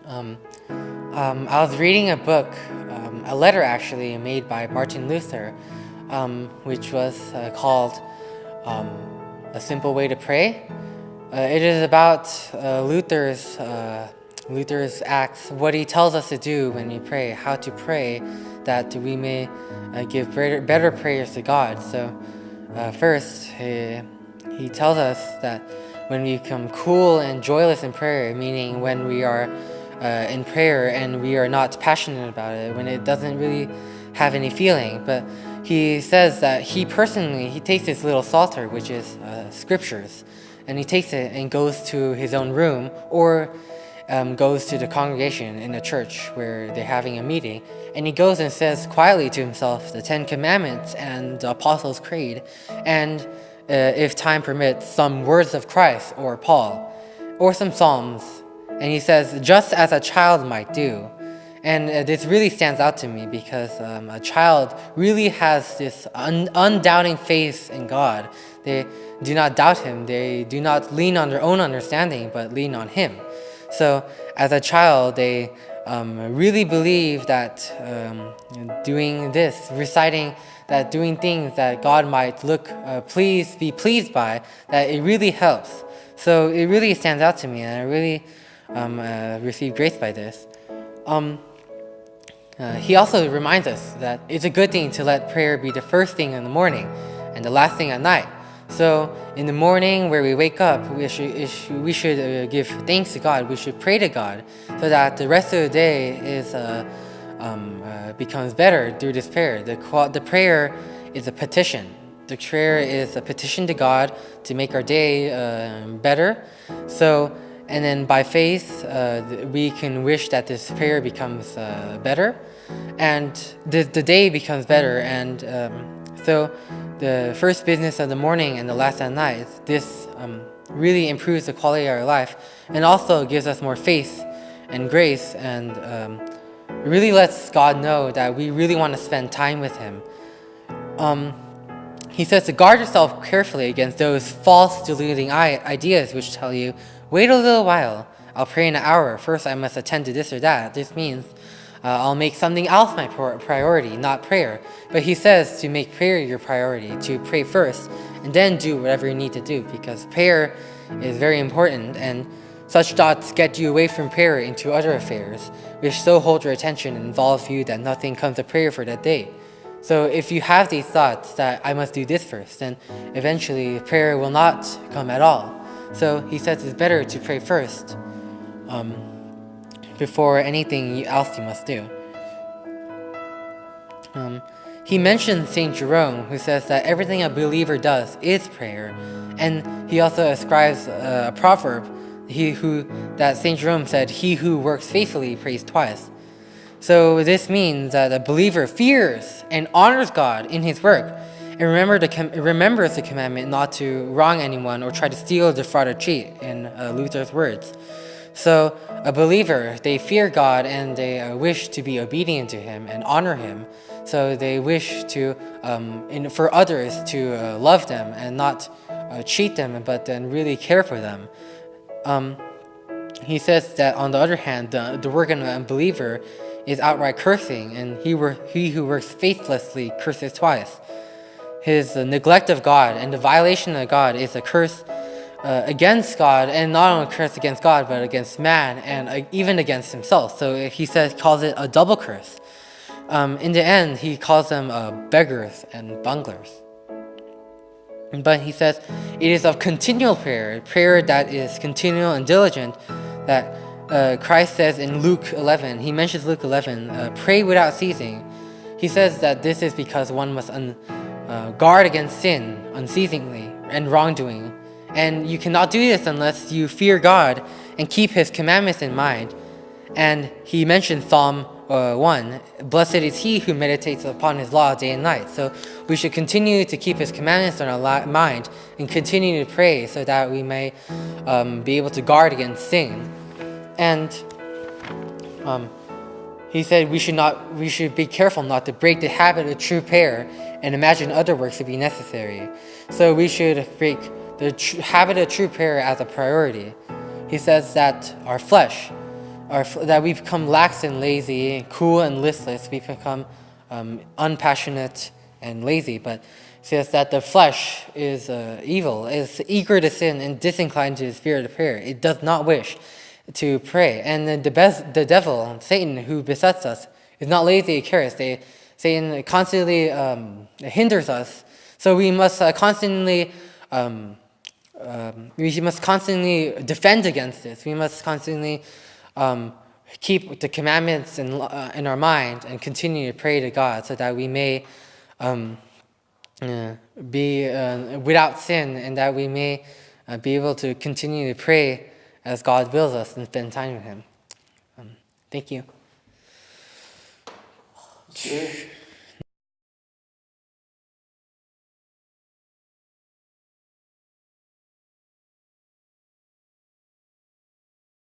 Um, I was reading a book, a letter actually, made by Martin Luther, which was called A Simple Way to Pray. It is about Luther's acts, what he tells us to do when we pray, how to pray, that we may give better prayers to God. So first, he tells us that when we become cool and joyless in prayer, meaning when we are in prayer and we are not passionate about it, when it doesn't really have any feeling, but he says that he takes this little psalter, which is scriptures, and he takes it and goes to his own room or goes to the congregation in the church where they're having a meeting, and he goes and says quietly to himself the 10 Commandments and the Apostles' Creed, and if time permits, some words of Christ or Paul, or some Psalms. And he says, just as a child might do. And this really stands out to me because a child really has this undoubting faith in God. They do not doubt him. They do not lean on their own understanding, but lean on him. So as a child, they really believe that doing this, reciting that, doing things that God might be pleased by, that it really helps. So it really stands out to me, and I really receive grace by this. He also reminds us that it's a good thing to let prayer be the first thing in the morning and the last thing at night. So in the morning where we wake up, we should give thanks to God. We should pray to God so that the rest of the day becomes better through this prayer. The prayer is a petition. The prayer is a petition to God to make our day better. So, and then by faith, we can wish that this prayer becomes better, and the day becomes better. And so the first business of the morning and the last at night, this really improves the quality of our life, and also gives us more faith and grace, and really lets God know that we really want to spend time with him. He says to guard yourself carefully against those false deluding ideas which tell you, wait a little while, I'll pray in an hour. First I must attend to this or that. This means I'll make something else my priority, not prayer. But he says to make prayer your priority, to pray first, and then do whatever you need to do, because prayer is very important, and such thoughts get you away from prayer into other affairs, which so hold your attention and involve you that nothing comes of prayer for that day. So if you have these thoughts that I must do this first, then eventually prayer will not come at all. So he says it's better to pray first before anything else you must do. He mentions St. Jerome, who says that everything a believer does is prayer. And he also ascribes a proverb that St. Jerome said, he who works faithfully prays twice. So this means that a believer fears and honors God in his work, and remembers the commandment not to wrong anyone or try to steal, defraud, or cheat, in Luther's words. So a believer, they fear God and they wish to be obedient to him and honor him. So they wish to, for others to love them and not cheat them, but then really care for them. He says that on the other hand, the work of an unbeliever is outright cursing, and he who works faithlessly curses twice. His neglect of God and the violation of God is a curse against God, and not only a curse against God, but against man and even against himself. So he calls it a double curse. In the end, he calls them beggars and bunglers. But he says it is of continual prayer that is continual and diligent, that Christ says in Luke 11, he mentions Luke 11, pray without ceasing. He says that this is because one must guard against sin unceasingly and wrongdoing. And you cannot do this unless you fear God and keep his commandments in mind. And he mentioned Psalm 1, blessed is he who meditates upon his law day and night. So we should continue to keep his commandments on our mind and continue to pray so that we may be able to guard against sin. And he said we should be careful not to break the habit of true prayer and imagine other works to be necessary. So we should break the habit of true prayer as a priority. He says that our flesh, that we become lax and lazy, cool and listless. We become unpassionate and lazy. But it says that the flesh is evil, is eager to sin and disinclined to the spirit of prayer. It does not wish to pray. And the devil, Satan, who besets us, is not lazy or careless. Satan constantly hinders us. So we must constantly defend against this. We must constantly keep the commandments in our mind and continue to pray to God so that we may be without sin, and that we may be able to continue to pray as God wills us and spend time with Him. Thank you.